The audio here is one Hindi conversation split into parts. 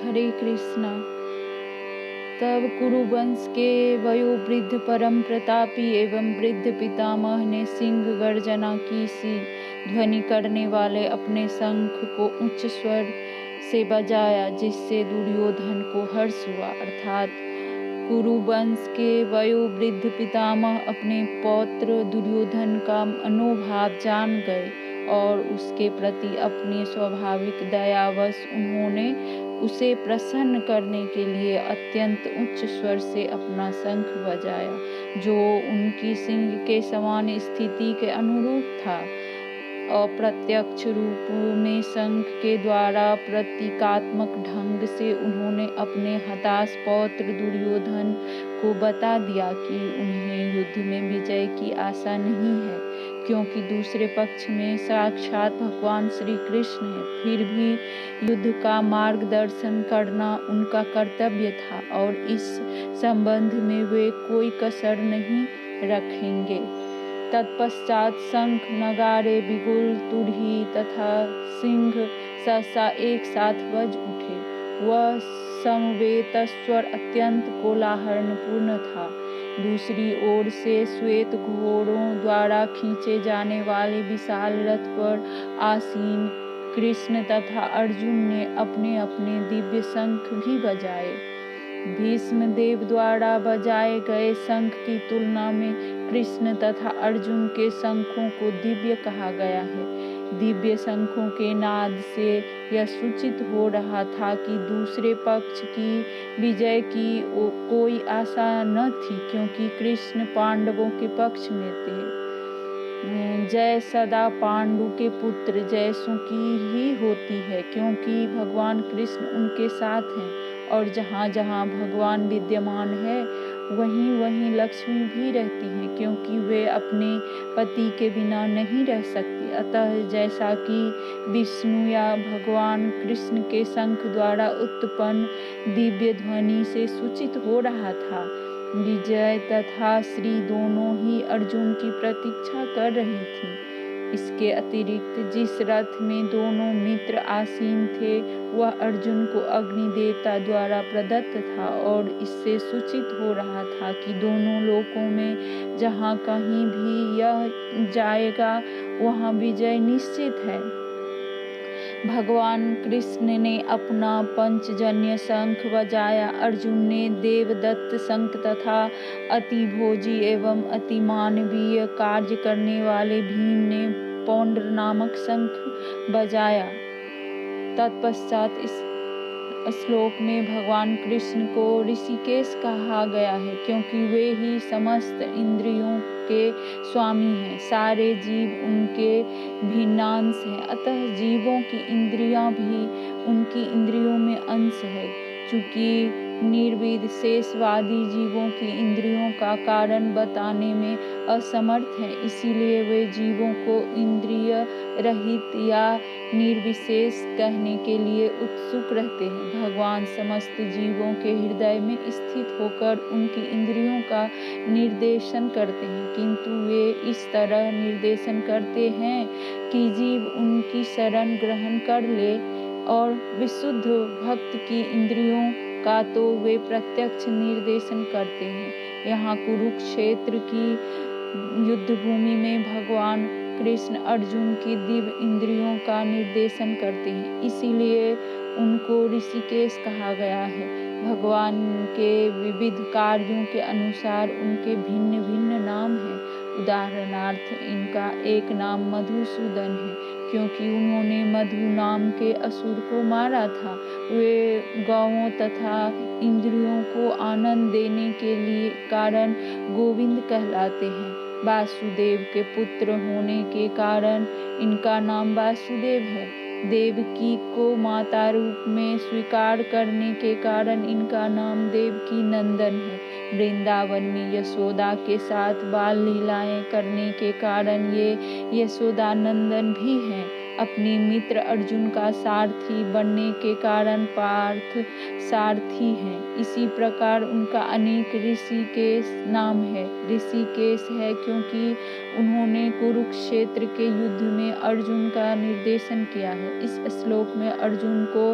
हरे कृष्णा। तब कुरुवंश के वयोवृद्ध परम प्रतापी एवं वृद्ध पितामह ने सिंह गर्जना की सी ध्वनि करने वाले अपने शंख को उच्च स्वर से बजाया, जिससे दुर्योधन को हर्ष हुआ। अर्थात कुरुवंश के वयोवृद्ध पितामह अपने पौत्र दुर्योधन का मनोभाव जान गए और उसके प्रति अपनी स्वाभाविक दयावश उन्होंने उसे प्रसन्न करने के लिए अत्यंत उच्च स्वर से अपना शंख बजाया, जो उनकी सिंह के समान स्थिति के अनुरूप था। अप्रत्यक्ष रूप में शंख के द्वारा प्रतीकात्मक ढंग से उन्होंने अपने हताश पौत्र दुर्योधन को बता दिया कि उन्हें युद्ध में विजय की आशा नहीं है, क्योंकि दूसरे पक्ष में साक्षात भगवान श्री कृष्ण है। फिर भी युद्ध का मार्गदर्शन करना उनका कर्तव्य था और इस संबंध में वे कोई कसर नहीं रखेंगे। तत्पश्चात शंख, नगाड़े, बिगुल, तुरही तथा सिंह सहसा एक साथ बज उठे। वह समवेत स्वर अत्यंत कोलाहलपूर्ण था। दूसरी ओर से श्वेत घोड़ों द्वारा खींचे जाने वाले विशाल रथ पर आसीन कृष्ण तथा अर्जुन ने अपने अपने दिव्य शंख भी बजाए। भीष्म देव द्वारा बजाए गए शंख की तुलना में कृष्ण तथा अर्जुन के शंखों को दिव्य कहा गया है। दिव्य शंखों के नाद से यह सूचित हो रहा था कि दूसरे पक्ष की विजय की कोई आशा न थी, क्योंकि कृष्ण पांडवों के पक्ष में थे। जय सदा पांडु के पुत्र जयसु की ही होती है, क्योंकि भगवान कृष्ण उनके साथ हैं और जहाँ जहाँ भगवान विद्यमान है वहीं वहीं लक्ष्मी भी रहती हैं, क्योंकि वे अपने पति के बिना नहीं रह सकती। अतः जैसा कि विष्णु या भगवान कृष्ण के शंख द्वारा उत्पन्न दिव्य ध्वनि से सूचित हो रहा था, विजय तथा श्री दोनों ही अर्जुन की प्रतीक्षा कर रही थी। इसके अतिरिक्त जिस रथ में दोनों मित्र आसीन थे वह अर्जुन को अग्नि देवता द्वारा प्रदत्त था और इससे सूचित हो रहा था कि दोनों लोकों में जहाँ कहीं भी यह जाएगा वहाँ विजय निश्चित है। भगवान कृष्ण ने अपना पंचजन्य शंख बजाया। अर्जुन ने देवदत्त शंख तथा अतिभोजी एवं अति मानवीय कार्य करने वाले भीम ने पौंड्र नामक शंख बजाया। तत्पश्चात इस श्लोक में भगवान कृष्ण को ऋषिकेश कहा गया है, क्योंकि वे ही समस्त इंद्रियों के स्वामी हैं। सारे जीव उनके भिन्नांश हैं, अतः जीवों की इंद्रियां भी उनकी इंद्रियों में अंश है। चूंकि निर्विद शेषवादी जीवों की इंद्रियों का कारण बताने में असमर्थ हैं, इसीलिए वे जीवों को इंद्रिय रहित या निर्विशेष कहने के लिए उत्सुक रहते हैं। भगवान समस्त जीवों के हृदय में स्थित होकर उनकी इंद्रियों का निर्देशन करते हैं, किंतु वे इस तरह निर्देशन करते हैं कि जीव उनकी शरण ग्रहण कर ले, और विशुद्ध भक्त की इंद्रियों का तो वे प्रत्यक्ष निर्देशन करते हैं। यहाँ कुरुक्षेत्र की युद्ध भूमि में भगवान कृष्ण अर्जुन की दिव्य इंद्रियों का निर्देशन करते हैं, इसीलिए उनको ऋषिकेश कहा गया है। भगवान के विविध कार्यों के अनुसार उनके भिन्न भिन्न नाम हैं। उदाहरणार्थ इनका एक नाम मधुसूदन है, क्योंकि उन्होंने मधु नाम के असुर को मारा था। वे गौओं तथा इंद्रियों को आनंद देने के लिए कारण गोविंद कहलाते हैं। वासुदेव के पुत्र होने के कारण इनका नाम वासुदेव है। देवकी को माता रूप में स्वीकार करने के कारण इनका नाम देवकी नंदन है। वृंदावन में यशोदा के साथ बाल लीलाएं करने के कारण ये यशोदा नंदन भी हैं। अपने मित्र अर्जुन का सारथी बनने के कारण पार्थ सारथी हैं। इसी प्रकार उनका अनेक ऋषिकेश नाम है। ऋषिकेश है क्योंकि उन्होंने कुरुक्षेत्र के युद्ध में अर्जुन का निर्देशन किया है। इस श्लोक में अर्जुन को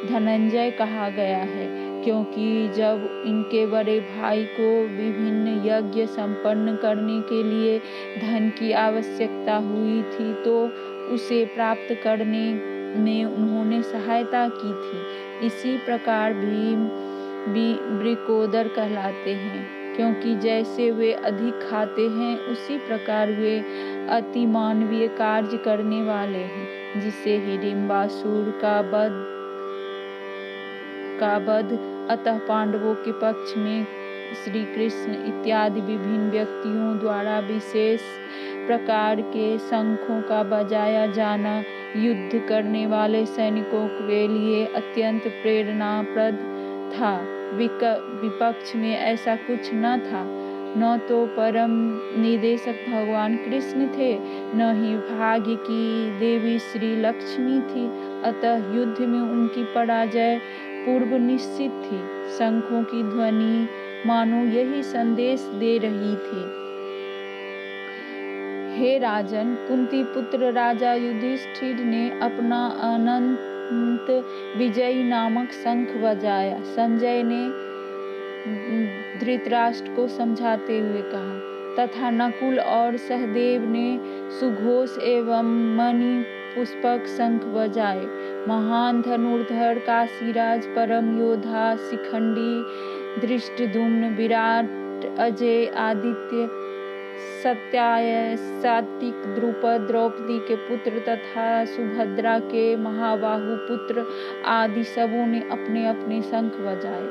धनंजय कहा गया है क्योंकि जब इनके बड़े भाई को विभिन्न यज्ञ संपन्न करने के लिए धन की आवश्यकता हुई थी तो उसे प्राप्त करने में उन्होंने सहायता की थी। इसी प्रकार भीम भी वृकोदर कहलाते हैं क्योंकि जैसे वे अधिक खाते हैं उसी प्रकार वे अति मानवीय कार्य करने वाले हैं। जिसे हिडिंबासुर का वध अतः पांडवों के पक्ष में श्री कृष्ण इत्यादि विभिन्न व्यक्तियों द्वारा विशेष प्रकार के शंखों का बजाया जाना युद्ध करने वाले सैनिकों के लिए अत्यंत प्रेरणाप्रद था। विपक्ष में ऐसा कुछ न था। न तो परम निदेशक भगवान कृष्ण थे, न ही भाग्य की देवी श्री लक्ष्मी थी। अतः युद्ध में उनकी पराजय पूर्व निश्चित थी। शंखों की ध्वनि मानो यही संदेश दे रही थी। हे राजन, कुंती पुत्र राजा युधिष्ठिर ने अपना अनंत विजयी नामक शंख बजाया। संजय ने धृतराष्ट्र को समझाते हुए कहा तथा नकुल और सहदेव ने सुघोष एवं मणि पुष्पक शंख बजाए। महान धनुर्धर काशीराज, परम योद्धा शिखंडी, धृष्टद्युम्न, विराट, अजय, आदित्य, सात्विक, द्रुपद, द्रौपदी के पुत्र तथा सुभद्रा के महाबाहु पुत्र आदि सबों ने अपने अपने शंख बजाए।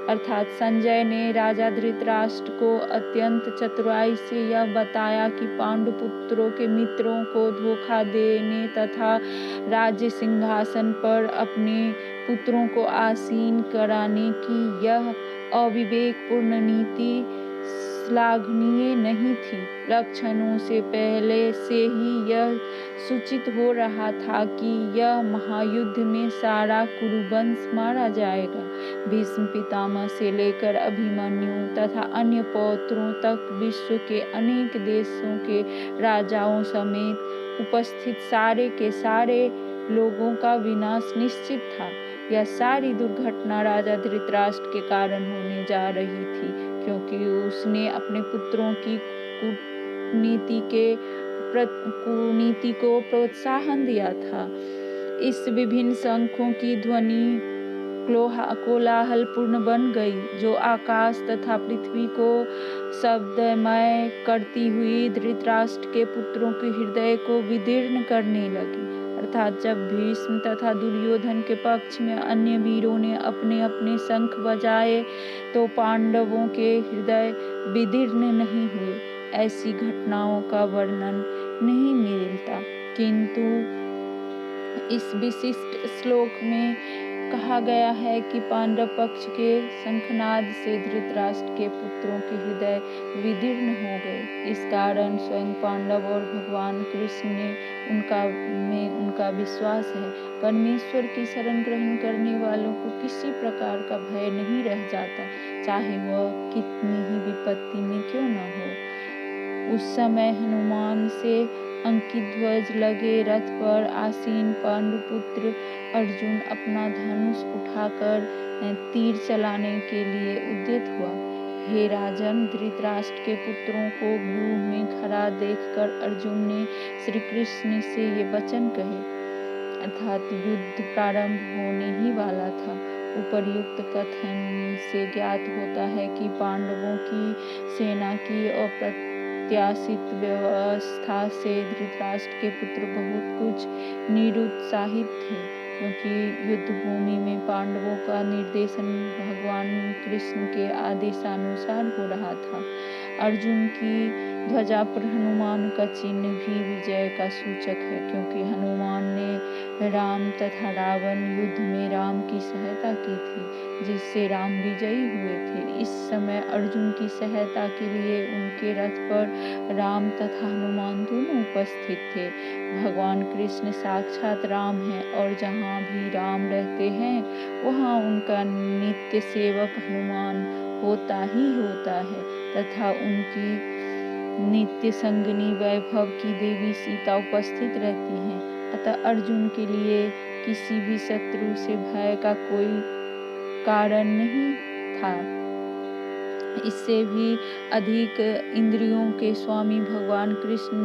अर्थात संजय ने राजा धृतराष्ट्र को अत्यंत चतुराई से यह बताया कि पांडुपुत्रों के मित्रों को धोखा देने तथा राज्य सिंहासन पर अपने पुत्रों को आसीन कराने की यह अविवेकपूर्ण नीति श्लाघनीय नहीं थी। लक्षणों से पहले से ही यह सूचित हो रहा था कि यह महायुद्ध में सारा कुरुवंश मारा जाएगा। भीष्म पितामह से लेकर अभिमन्यु तथा अन्य पौत्रों तक विश्व के अनेक देशों के राजाओं समेत उपस्थित सारे के सारे लोगों का विनाश निश्चित था। यह सारी दुर्घटना राजा धृतराष्ट्र के कारण होने जा रही थी क्योंकि उसने अपने पुत्रों की कुनीति को प्रोत्साहन दिया था। इस विभिन्न शंखों की ध्वनि कोलाहलपूर्ण बन गई जो आकाश तथा पृथ्वी को शब्दमय करती हुई धृतराष्ट्र के पुत्रों के हृदय को विदीर्ण करने लगी। अर्थात जब भीष्म तथा दुर्योधन के पक्ष में अन्य वीरों ने अपने अपने शंख बजाए तो पांडवों के हृदय विदीर्ण नहीं हुए। ऐसी घटनाओं का वर्णन नहीं मिलता, किंतु इस विशिष्ट श्लोक में कहा गया है कि पांडव पक्ष के शंखनाद से धृतराष्ट्र के पुत्रों के हृदय विदीर्ण हो गए। इस कारण स्वयं पांडव और भगवान कृष्ण ने उनका विश्वास है। परमेश्वर की शरण ग्रहण करने वालों को किसी प्रकार का भय नहीं रह जाता, चाहे वह कितनी ही विपत्ति में क्यों न हो। उस समय हनुमान से अंकित ध्वज लगे रथ पर आसीन पांडुपुत्र अर्जुन अपना धनुष उठाकर तीर चलाने के लिए उद्यत हुआ। हे राजन, धृतराष्ट्र के पुत्रों को व्यूह में खड़ा देखकर अर्जुन ने श्री कृष्ण से ये वचन कहे। अर्थात युद्ध प्रारंभ होने ही वाला था। उपर्युक्त कथन से ज्ञात होता है कि पांडवों की सेना की अप्रत्याशित व्यवस्था से धृतराष्ट्र के पुत्र बहुत कुछ निरुत्साहित थे, क्योंकि युद्ध भूमि में पांडवों का निर्देशन भगवान कृष्ण के आदेशानुसार हो रहा था। अर्जुन की ध्वजा पर हनुमान का चिन्ह भी विजय का सूचक है, क्योंकि हनुमान ने राम तथा रावण युद्ध में राम की सहायता की थी। जिससे राम विजयी हुए थे। इस समय अर्जुन की सहायता के लिए उनके रथ पर राम तथा हनुमान दोनों उपस्थित थे। भगवान कृष्ण साक्षात राम हैं और जहाँ भी राम रहते हैं वहाँ उनका नित्य सेवक हनुमान होता ही होता है तथा उनकी नित्य संगिनी वैभव की देवी सीता उपस्थित रहती हैं। अतः अर्जुन के लिए किसी भी शत्रु से भय का कोई कारण नहीं था। इससे भी अधिक इंद्रियों के स्वामी भगवान कृष्ण